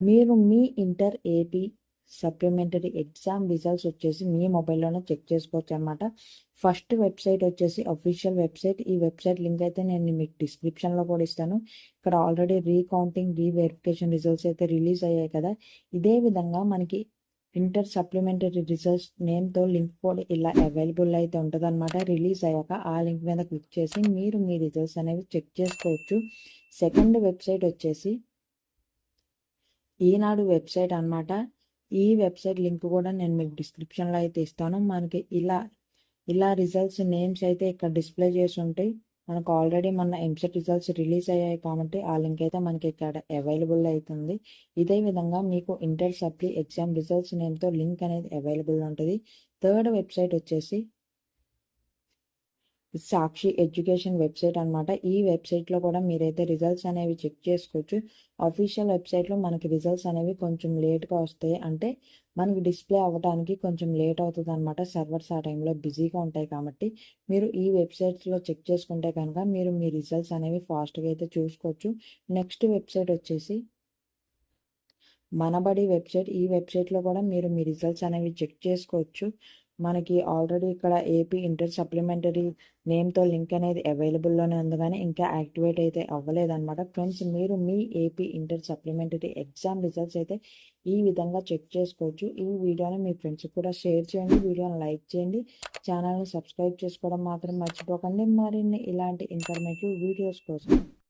మీరు మీ inter AP supplementary exam results వచ్చేసి మీ మొబైల్లోనే చెక్ చేసుకోవచ్చు అనమాట. ఫస్ట్ వెబ్సైట్ వచ్చేసి అఫీషియల్ వెబ్సైట్. ఈ వెబ్సైట్ లింక్ అయితే నేను మీకు డిస్క్రిప్షన్లో కూడా ఇస్తాను. ఇక్కడ ఆల్రెడీ రీకౌంటింగ్ రీవెరిఫికేషన్ రిజల్ట్స్ అయితే రిలీజ్ అయ్యాయి కదా. ఇదే విధంగా మనకి ఇంటర్ సప్లిమెంటరీ రిజల్ట్స్ నేమ్తో లింక్ కూడా ఇలా అవైలబుల్ అయితే ఉంటుందన్నమాట. రిలీజ్ అయ్యాక ఆ లింక్ మీద క్లిక్ చేసి మీరు మీ రిజల్ట్స్ అనేవి చెక్ చేసుకోవచ్చు. సెకండ్ వెబ్సైట్ వచ్చేసి ఈనాడు వెబ్సైట్ అనమాట. ఈ వెబ్సైట్ లింక్ కూడా నేను మీకు డిస్క్రిప్షన్లో అయితే ఇస్తాను. మనకి ఇలా రిజల్ట్స్ నేమ్స్ అయితే ఇక్కడ డిస్ప్లే చేసి ఉంటాయి. మనకు ఆల్రెడీ మన ఎంసెట్ రిజల్ట్స్ రిలీజ్ అయ్యాయి కాబట్టి ఆ లింక్ అయితే మనకి ఇక్కడ అవైలబుల్ అవుతుంది. ఇదే విధంగా మీకు ఇంటర్ సప్లీ ఎగ్జామ్ రిజల్ట్స్ నేమ్తో లింక్ అనేది అవైలబుల్ ఉంటుంది. థర్డ్ వెబ్సైట్ వచ్చేసి సాక్షి ఎడ్యుకేషన్ వెబ్సైట్ అనమాట. ఈ వెబ్సైట్లో కూడా మీరైతే రిజల్ట్స్ అనేవి చెక్ చేసుకోవచ్చు. అఫీషియల్ వెబ్సైట్లో మనకి రిజల్ట్స్ అనేవి కొంచెం లేట్గా వస్తాయి. అంటే మనకి డిస్ప్లే అవ్వడానికి కొంచెం లేట్ అవుతుంది అనమాట. సర్వర్స్ ఆ టైంలో బిజీగా ఉంటాయి కాబట్టి మీరు ఈ వెబ్సైట్స్లో చెక్ చేసుకుంటే కనుక మీరు మీ రిజల్ట్స్ అనేవి ఫాస్ట్గా అయితే చూసుకోవచ్చు. నెక్స్ట్ వెబ్సైట్ వచ్చేసి మనబడి వెబ్సైట్. ఈ వెబ్సైట్లో కూడా మీరు మీ రిజల్ట్స్ అనేవి చెక్ చేసుకోవచ్చు. మనకి ఆల్రెడీ ఇక్కడ ఏపీ ఇంటర్ సప్లిమెంటరీ నేమ్తో లింక్ అనేది అవైలబుల్లోనే ఉంది కానీ ఇంకా యాక్టివేట్ అయితే అవ్వలేదన్నమాట. ఫ్రెండ్స్, మీరు మీ AP inter supplementary exam results అయితే ఈ విధంగా చెక్ చేసుకోవచ్చు. ఈ వీడియోని మీ ఫ్రెండ్స్కి కూడా షేర్ చేయండి, వీడియోని లైక్ చేయండి, ఛానల్ని సబ్స్క్రైబ్ చేసుకోవడం మాత్రం మర్చిపోకండి. మరిన్ని ఇలాంటి ఇన్ఫర్మేటివ్ వీడియోస్ కోసం.